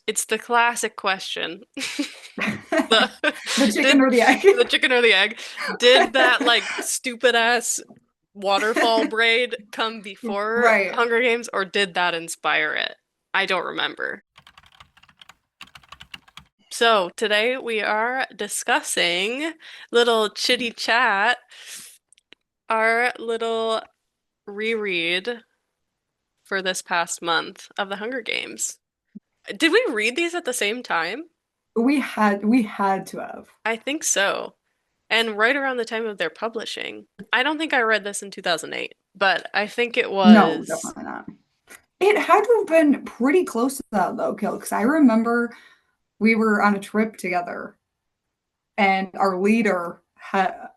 It's the classic question. The The chicken did or the egg? the chicken or the egg? Did that like stupid ass waterfall braid come before Right. Hunger Games or did that inspire it? I don't remember. So today we are discussing little chitty chat, our little reread for this past month of the Hunger Games. Did we read these at the same time? We had to have. I think so. And right around the time of their publishing. I don't think I read this in 2008, but I think it No, was. definitely not. It had to have been pretty close to that though, Kill, because I remember we were on a trip together and our leader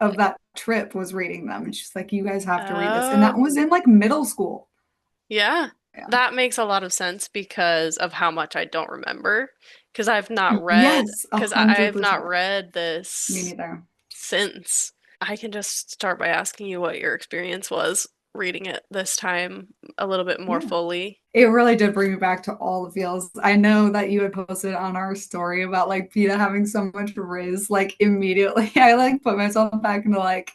of that trip was reading them and she's like, you guys have to read this. And that was Oh, in like middle school. yeah. Yeah. That makes a lot of sense because of how much I don't remember. Yes, a Because I hundred have not percent. read Me this neither. since. I can just start by asking you what your experience was reading it this time a little bit more Yeah. fully. It really did bring me back to all the feels. I know that you had posted on our story about like PETA having so much riz. Like immediately, I like put myself back into like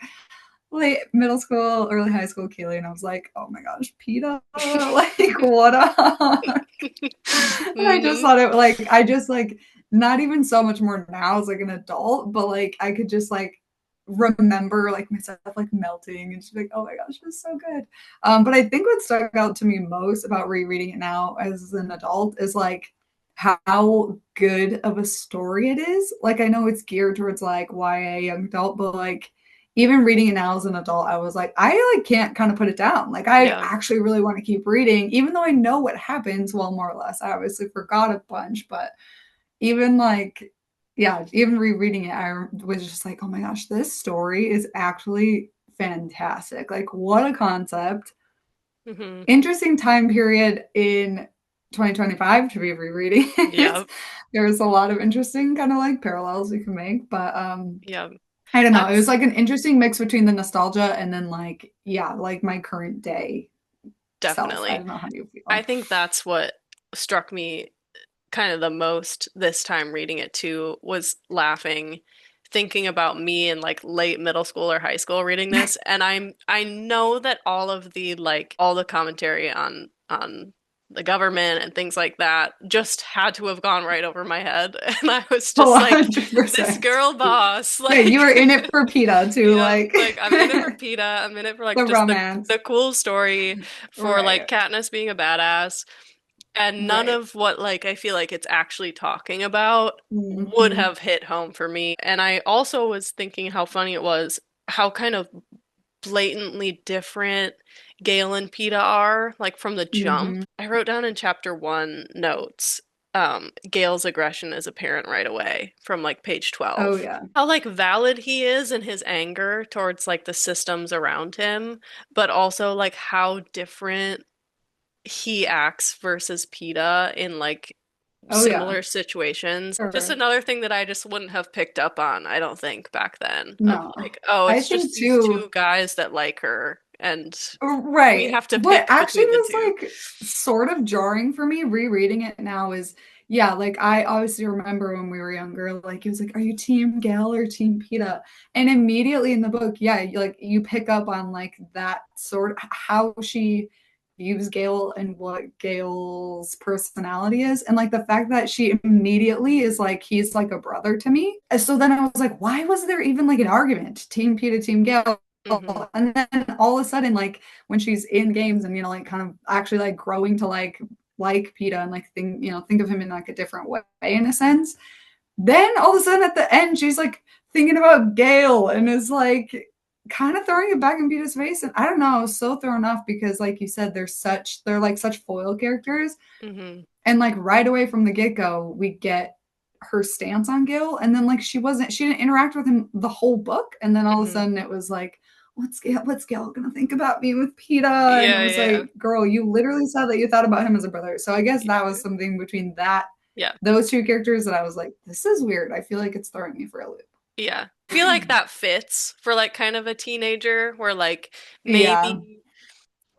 late middle school, early high school Keely, and I was like, oh my gosh, PETA, like what up? And I just Hmm. thought it like I just like not even so much more now as like an adult, but like I could just like remember like myself like melting and just like, oh my gosh, it's so good. But I think what stuck out to me most about rereading it now as an adult is like how good of a story it is. Like I know it's geared towards like YA young adult, but like even reading it now as an adult, I was like, I like can't kind of put it down. Like I Yeah. actually really want to keep reading, even though I know what happens. Well, more or less, I obviously forgot a bunch, but even like, yeah, even rereading it, I was just like, oh my gosh, this story is actually fantastic. Like, what a concept! Hmm. Interesting time period in 2025 to be rereading it. Yep. There's a lot of interesting kind of like parallels you can make, but Yep. I don't know. It was That's like an interesting mix between the nostalgia and then like yeah, like my current day self. I definitely. don't know how you I feel. think that's what struck me kind of the most this time reading it too was laughing, thinking about me in like late middle school or high school reading this, and I know that all the commentary on the government and things like that just had to have gone right over my head, and I was Oh, just like, this 100%. girl boss, Yeah, you were like, in it for PETA too, yeah, like like I'm in it for PETA. I'm in it for like the just romance. the cool story for like Right. Katniss being a badass and none Right. of what like I feel like it's actually talking about would Hmm. have hit home for me. And I also was thinking how funny it was how kind of blatantly different Gale and Peeta are, like from the jump. Hmm. I wrote down in chapter one notes, Gale's aggression is apparent right away from like page Oh 12. yeah. How like valid he is in his anger towards like the systems around him, but also like how different he acts versus PETA in like Oh yeah. similar situations. Just Sure. another thing that I just wouldn't have picked up on, I don't think, back then. Of No. like, oh, I it's just think these too. two guys that like her, and we Right. have to What pick actually between the was two. like sort of jarring for me rereading it now is yeah, like I obviously remember when we were younger, like he was like, are you team Gal or team PETA? And immediately in the book, yeah, like you pick up on like that sort of how she views Gale and what Gale's personality is. And like the fact that she immediately is like, he's like a brother to me. And so then I was like, why was there even like an argument? Team PETA, team Gale. Hmm. And then all of a sudden, like when she's in games and like kind of actually like growing to like PETA and like think of him in like a different way in a sense. Then all of a sudden at the end, she's like thinking about Gale and is like kind of throwing it back in PETA's face. And I don't know, I was so thrown off because like you said, they're like such foil characters. Hmm. And like right away from the get-go, we get her stance on Gil. And then like she didn't interact with him the whole book. And then all of a Hmm. sudden it was like, what's Gil gonna think about me with PETA? And it Yeah, was yeah, like, girl, you literally said that you thought about him as a brother. So I guess that yeah. was something between that Yeah, those two characters that I was like, this is weird. I feel like it's throwing me for a loop. yeah. I feel like that fits for like kind of a teenager where like Yeah. maybe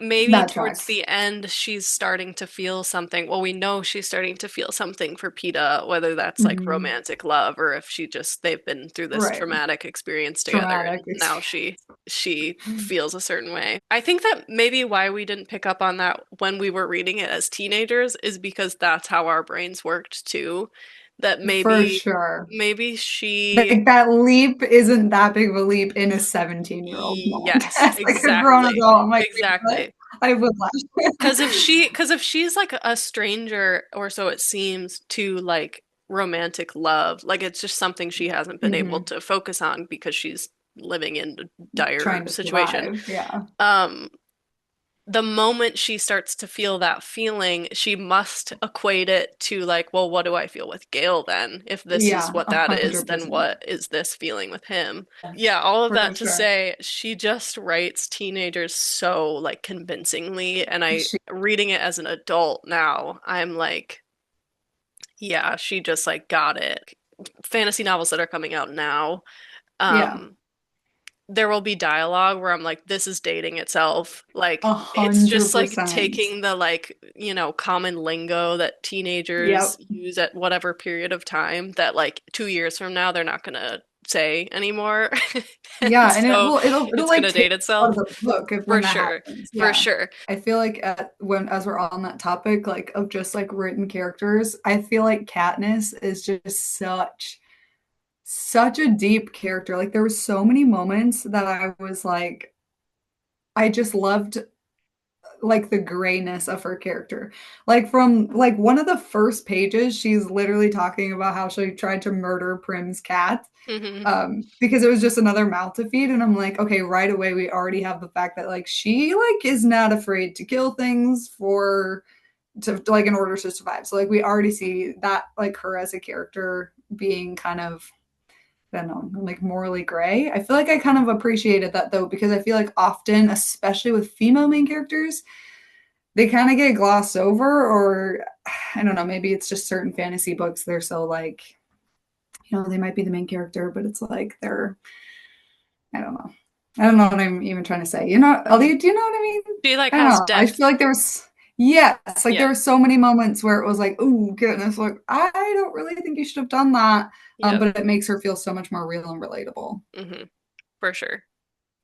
maybe That towards tracks. the end she's starting to feel something. Well, we know she's starting to feel something for PETA, whether that's like Hmm. romantic love or if she just they've been through this Right. traumatic experience together Traumatic and now she experience. she feels a certain way. I think that maybe why we didn't pick up on that when we were reading it as teenagers is because that's how our brains worked too. That For maybe sure. maybe she Like that leap isn't that big of a leap in a 17-year-old mind. yes, As like a grown exactly. adult, I'm like, wait, what? Exactly. I would laugh. Because if she's like a stranger, or so it seems, to like romantic love, like it's just something she hasn't been able Hmm. to focus on because she's living in a dire Trying to situation. survive. Yeah. Um, the moment she starts to feel that feeling, she must equate it to like, well, what do I feel with Gale then? If this is Yeah, what a that is, hundred then percent. what is this feeling with him? Yeah, all of For that to sure. say, she just writes teenagers so like convincingly, and I She, reading it as an adult now, I'm like, yeah, she just like got it. Fantasy novels that are coming out now, yeah, um, there will be dialogue where I'm like, this is dating itself. a Like, it's hundred just like percent. taking the like, common lingo that teenagers Yep. use at whatever period of time that like 2 years from now they're not gonna say anymore. And Yeah, and it so will it'll it's like gonna take date you out of itself the book if for when that sure. happens. For Yeah. sure. I feel like when as we're on that topic, like of just like written characters, I feel like Katniss is just such a deep character. Like there were so many moments that I was like, I just loved like the grayness of her character. Like from like one of the first pages, she's literally talking about how she tried to murder Prim's cat Hmm. because it was just another mouth to feed. And I'm like, okay, right away we already have the fact that like she like is not afraid to kill things for to like in order to survive. So like we already see that like her as a character being kind of I don't know, like morally gray. I feel like I kind of appreciated that though, because I feel like often, especially with female main characters, they kind of get glossed over, or I don't know, maybe it's just certain fantasy books. They're so like, they might be the main character, but it's like they're, I don't know. I don't know what I'm even trying to say. Hmm. Elliot, do you know what I mean? She like I don't has know. I feel depth. like yes, like there Yeah. were so many moments where it was like, oh goodness, like I don't really think you should have done that. Yep. But it makes her feel so much more real and relatable. Hmm. For sure.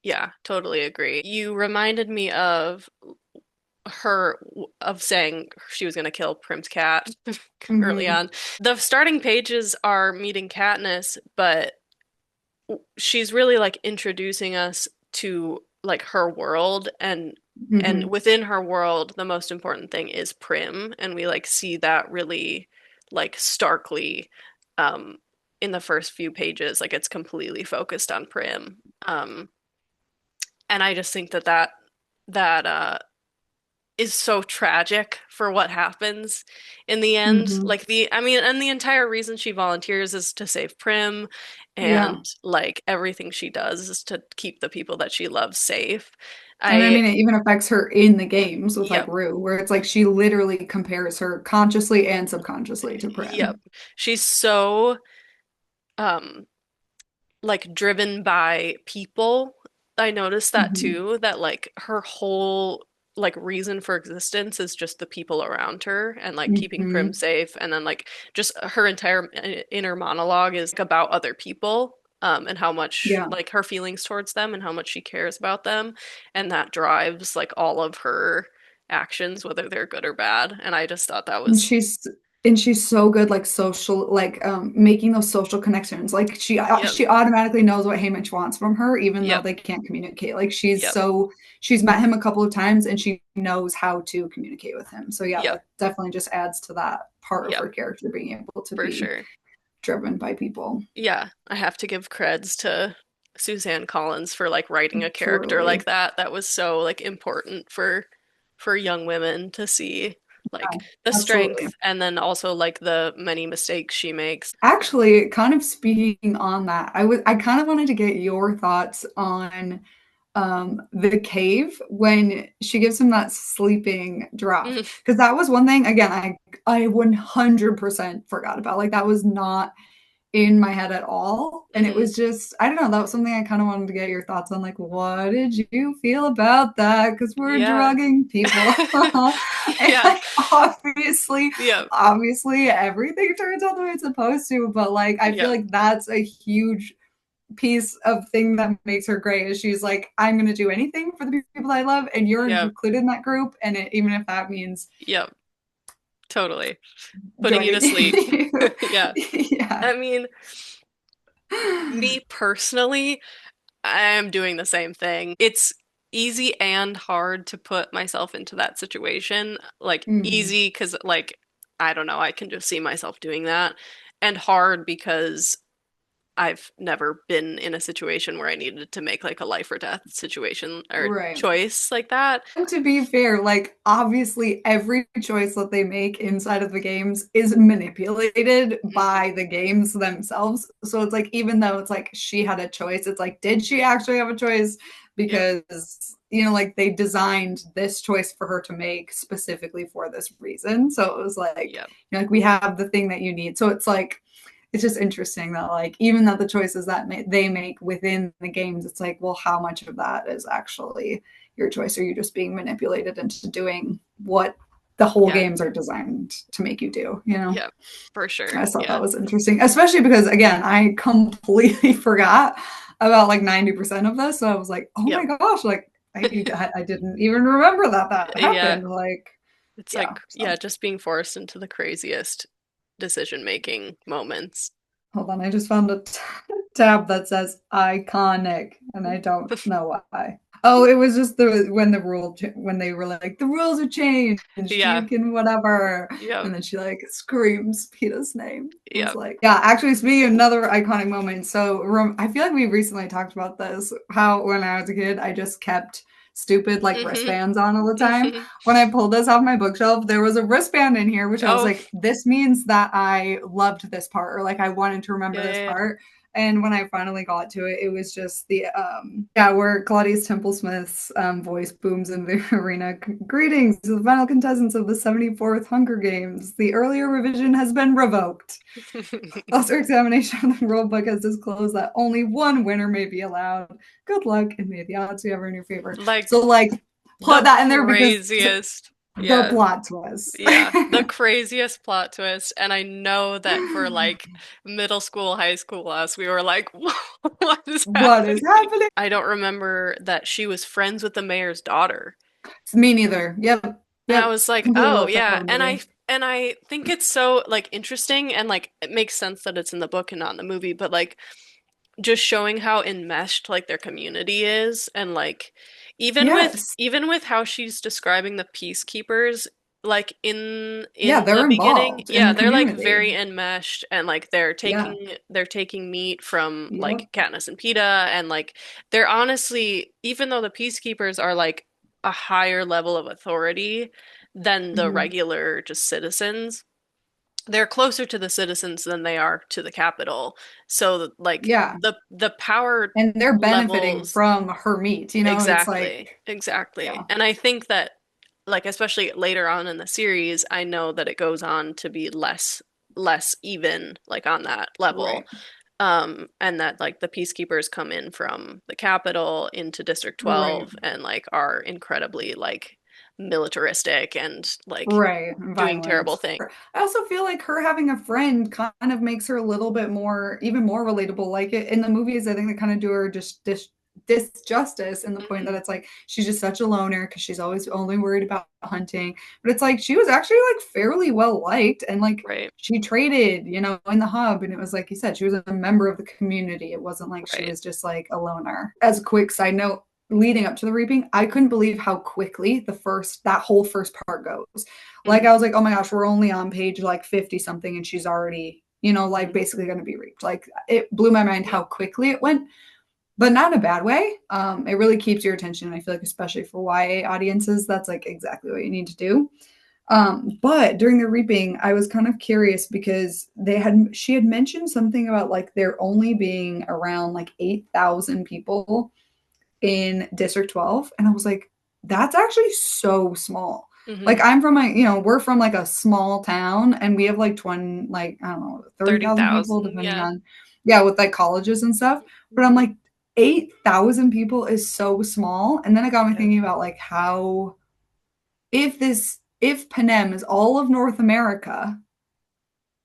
Yeah, totally agree. You reminded me of her of saying she was going to kill Prim's cat early Hmm. on. The starting pages are meeting Katniss, but she's really like introducing us to like her world, and Hmm. within her world the most important thing is Prim, and we like see that really like starkly um in the first few pages, like it's completely focused on Prim. And I just think that is so tragic for what happens in the end. Hmm. Like I mean, and the entire reason she volunteers is to save Prim, Yeah. and like everything she does is to keep the people that she loves safe. And I I, mean, it even affects her in the games with like yep, Rue, where it's like she literally compares her consciously and subconsciously to yep. Prim. She's so, um, like driven by people. I noticed that Hmm. too, that like her whole like reason for existence is just the people around her and like keeping Prim Hmm. safe, and then like just her entire inner monologue is like, about other people, and how much Yeah. like her feelings towards them and how much she cares about them, and that drives like all of her actions, whether they're good or bad. And I just thought that And was, she's so good like social like making those social connections. Like yep, she automatically knows what Haymitch wants from her even though yep, they can't communicate. Like yep, she's met him a couple of times and she knows how to communicate with him. So yeah, yep, that definitely just adds to that part of yep, her character being able to for be sure. driven by people. Yeah, I have to give creds to Suzanne Collins for like writing a character like Truly. that. That was so like important for young women to see Yeah, like the absolutely. strength and then also like the many mistakes she makes. Actually, kind of speaking on that, I kind of wanted to get your thoughts on the cave when she gives him that sleeping draught. Mhm. Because that was one thing, again, I 100% forgot about. Like that was not in my head at all. And it Hmm. was just, I don't know, that was something I kind of wanted to get your thoughts on. Like, what did you feel about that? Because we're Yeah. drugging people. And Yeah. like, obviously, Yeah. obviously, everything turns out the way it's supposed to. But like, I feel Yeah. like that's a huge piece of thing that makes her great is she's like, I'm going to do anything for the people I love, and you're Yeah. included in that group. And even if that means Yeah. Totally. Putting you to drugging sleep. you. Yeah. Yeah. I mean, me personally, I am doing the same thing. It's easy and hard to put myself into that situation. Like, Mm, easy because, like, I don't know, I can just see myself doing that. And hard because I've never been in a situation where I needed to make like a life or death situation or right. choice like that. And to be fair, like obviously every choice that they make inside of the games is manipulated Mhm. by the games themselves. So it's like even though it's like she had a choice, it's like did she actually have a choice? Yep. Because like they designed this choice for her to make specifically for this reason. So it was like Yep. like we have the thing that you need. So it's like it's just interesting that like even that the choices that they make within the games, it's like well how much of that is actually your choice, or you just being manipulated into doing what the whole Yeah. games are designed to make you do. Yep. For I sure. just thought that Yeah. was interesting, especially because again, I completely forgot about like 90% of this. So I was like, oh my Yep. gosh, like I didn't even remember that Yeah. happened. Like, It's yeah. like, So yeah, just being forced into the craziest decision-making moments. hold on, I just found a tab that says iconic, and I don't know why. Oh, it was just when when they were like the rules are changed, Yeah. you can whatever, Yep. and then she like screams Peeta's name. I was Yep. like, yeah. Actually, speaking of another iconic moment, so I feel like we recently talked about this. How when I was a kid, I just kept stupid like Hmm. wristbands on all the time. Hmm. When I pulled this off my bookshelf, there was a wristband in here, which I was Oh, like, this means that I loved this part, or like I wanted to remember yeah, this yeah, part. And when I finally got to it, it was just the yeah, where Claudius Templesmith's voice booms in the arena. Greetings to the final contestants of the 74th Hunger Games. The earlier revision has been revoked. yeah. Closer examination of the rulebook has disclosed that only one winner may be allowed. Good luck, and may the odds be ever in your favor. So, Like like, the put that in there because craziest. the Yeah. plot twist. Yeah, the craziest plot twist. And I know that for like middle school, high school us, we were like, what is What is happening? happening? I don't remember that she was friends with the mayor's daughter. It's me neither. Yep. And I Yep. was like, Completely oh left that yeah. out of the And I movie. and I think it's so like interesting and like it makes sense that it's in the book and not in the movie, but like just showing how enmeshed like their community is and like Yes. even with how she's describing the peacekeepers like Yeah, in the they're beginning, involved in yeah, the they're like community. very enmeshed and like Yeah. they're taking meat from like Yep. Katniss and Peeta and like they're honestly even though the peacekeepers are like a higher level of authority than the Hmm. regular just citizens, they're closer to the citizens than they are to the capital. So like Yeah. the power And they're benefiting levels from her meat. It's like, exactly, exactly. yeah. And I think that like especially later on in the series, I know that it goes on to be less even like on that level. Right. And that like the peacekeepers come in from the capital into District Right. 12 and like are incredibly like militaristic and like Right. doing terrible Violent. things. I also feel like her having a friend kind of makes her a little bit more, even more relatable. Like in the movies, I think they kind of do her just disjustice in the point that Hmm. it's like she's just such a loner because she's always only worried about hunting. But it's like she was actually like fairly well liked, and like Right, she traded, in the hub, and it was like you said, she was a member of the community. It wasn't like she right. was just like a loner. As a quick side note, leading up to the reaping, I couldn't believe how quickly that whole first part goes. Like I Hmm. was like, oh my gosh, we're only on page like 50 something and she's already, like Hmm. basically going to be reaped. Like it blew my mind Yep. how quickly it went, but not in a bad way. It really keeps your attention. And I feel like especially for YA audiences, that's like exactly what you need to do. But during the reaping, I was kind of curious because she had mentioned something about like there only being around like 8,000 people in District 12. And I was like, that's actually so small. Hmm. Like I'm from a, we're from like a small town and we have like 20, like, I don't know, 30,000 people 30,000. depending Yeah. on, yeah, with like colleges and stuff. But I'm Hmm. like, 8,000 people is so small. And then it got me Yeah. thinking about like how, if Panem is all of North America,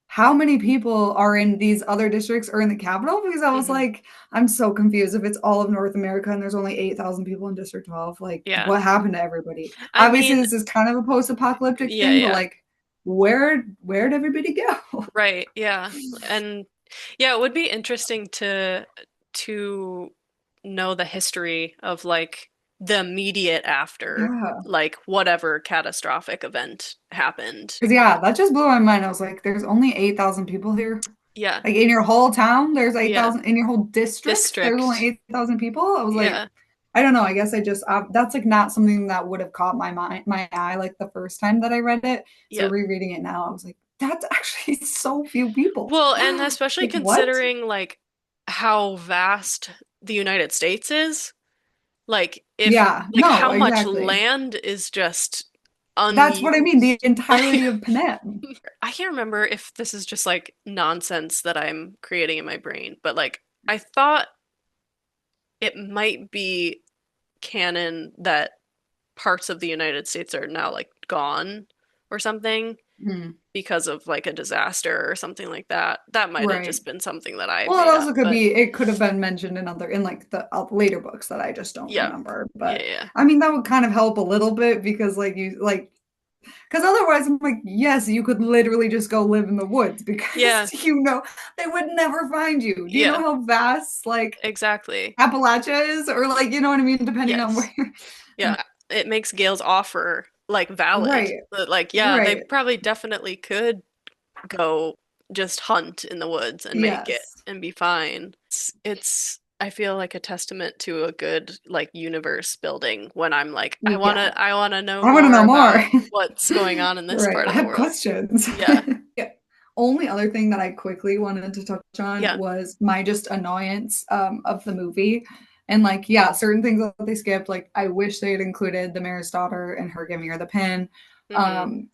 how many people are in these other districts or in the capital? Because I was Hmm. like, I'm so confused. If it's all of North America and there's only 8,000 people in District 12, like Yeah. what happened to everybody? I Obviously, mean, this is kind of a post-apocalyptic yeah, thing, but yeah. like, where'd everybody go? Right. Yeah. And yeah, it would be interesting to know the history of like the immediate after Yeah. like whatever catastrophic event happened. Because yeah, that just blew my mind. I was like, there's only 8,000 people here. Yeah. Like in your whole town, there's Yeah. 8,000. In your whole district, there's only District. 8,000 people. I was like, Yeah. I don't know. I guess that's like not something that would have caught my eye like the first time that I read it. So Yeah. rereading it now, I was like, that's actually so few people. Well, and especially Like what? considering like how vast the United States is, like if Yeah, like no, how much exactly. land is just That's what I mean. The unused. entirety of Panem. I can't remember if this is just like nonsense that I'm creating in my brain, but like I thought it might be canon that parts of the United States are now like gone or something Hmm. because of like a disaster or something like that. That might have Right. just been something that I Well, it made up, also could but be, it could have been mentioned in like the later books that I just don't yeah. remember. Yeah, But yeah. I mean, that would kind of help a little bit because, because otherwise, I'm like, yes, you could literally just go live in the woods Yeah, because, they would never find you. Do you know yeah, how vast, like, exactly. Appalachia is? Or, like, you know what I mean? Depending on Yes. where. Yeah. It makes Gale's offer like valid. Right, But like, yeah, they right. probably definitely could go just hunt in the woods and make it Yes. and be fine. It's I feel like a testament to a good like universe building when I'm like Yeah. I wanna know I want to more know more. about what's going on in this Right. part I of the have world. questions. Yeah. Yeah. Only other thing that I quickly wanted to touch on Yeah. was my just annoyance of the movie. And like, yeah, certain things that they skipped, like I wish they had included the mayor's daughter and her giving her the pin. Hmm. Um,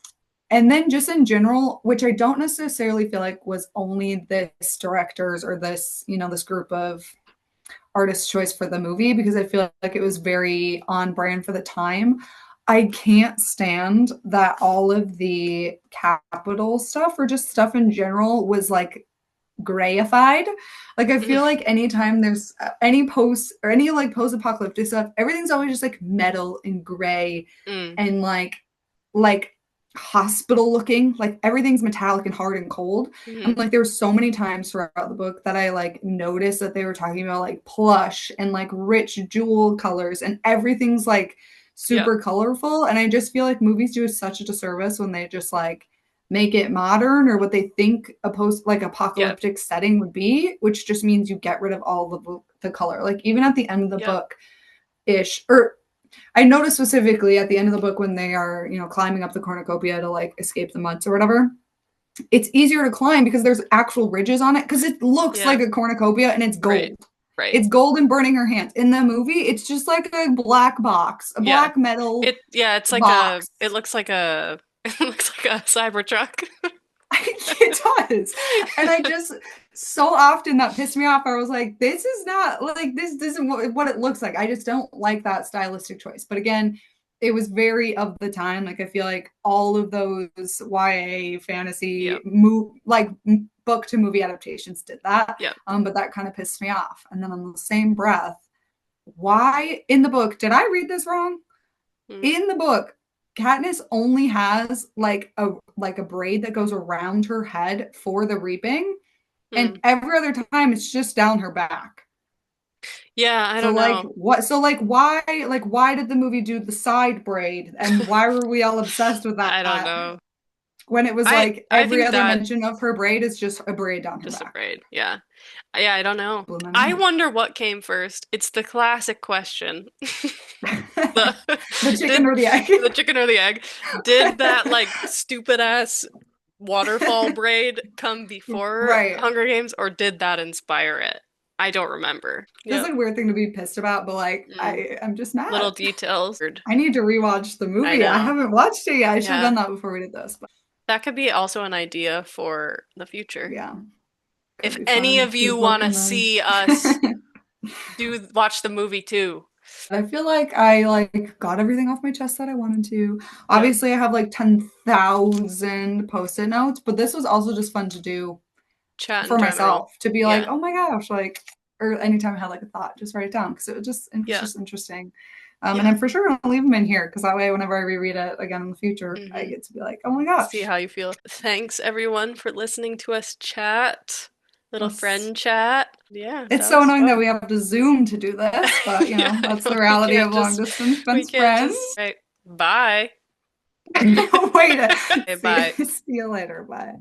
and then just in general, which I don't necessarily feel like was only this directors or this group of artist choice for the movie because I feel like it was very on brand for the time. I can't stand that all of the capital stuff or just stuff in general was like grayified. Like I feel like anytime there's any post or any like post-apocalyptic stuff, everything's always just like metal and gray Mm. and like hospital looking. Like everything's metallic and hard and cold. Hmm. And like there were so many times throughout the book that I like noticed that they were talking about like plush and like rich jewel colors and everything's like Yeah. super colorful. And I just feel like movies do such a disservice when they just like make it modern or what they think a post like Yeah. apocalyptic setting would be, which just means you get rid of all of the color. Like even at the end of the Yeah. book ish, or I noticed specifically at the end of the book when they are, climbing up the cornucopia to like escape the mudds or whatever. It's easier to climb because there's actual ridges on it because it looks Yeah. like a cornucopia and it's Right. gold. Right. It's gold and burning her hands. In the movie, it's just like a black box, a Yeah. black metal It's like a box. it looks like a it looks like a Cybertruck. It does. And I just so often that pissed me off. I was like, this is not like this isn't what it looks like. I just don't like that stylistic choice. But again, it was very of the time. Like I feel like all of those YA Yeah. fantasy book to movie adaptations did that. Yeah. But that kind of pissed me off. And then on the same breath, why in the book did I read this wrong? Mm. In the book, Katniss only has like a braid that goes around her head for the reaping, and Mm. every other time it's just down her back. Yeah, I So don't like know. what? So like why did the movie do the side braid, and why were we all obsessed with I don't that know. when it was like I every think other that mention of her braid is just a braid down her just back? afraid. Yeah. Yeah, I don't know. Blew my I mind. wonder what came first. It's the classic question. The The chicken did or the egg? the chicken or the egg? Did that like stupid ass waterfall braid come before Right. Hunger Games or did that inspire it? I don't remember. Feels Yeah. like a weird thing to be pissed about, but like Mm. I'm just Little mad. details. I need to rewatch the I movie. I know. haven't watched it yet. I should have Yeah. done that before we did this, but That could be also an idea for the future. yeah, could If be any fun. of Do a you book want to and then see us do watch the movie too. I feel like I like got everything off my chest that I wanted to. Yeah. Obviously, I have like 10,000 post-it notes, but this was also just fun to do Chat in for general. myself to be like, Yeah. oh my gosh, like, or anytime I had like a thought, just write it down because it's Yeah. just interesting. And Yeah. I'm for sure gonna leave them in here because that way, whenever I reread it again in the future, I Hmm. get to be like, oh my See gosh, how you feel. Thanks everyone for listening to us chat. Little yes. friend chat. Yeah, It's that so was annoying that fun. we have to Zoom to do this, but Yeah, I that's know. the We reality can't of long just distance we best can't friends. just right. Bye. Wait, Okay, see, bye. see you later. Bye.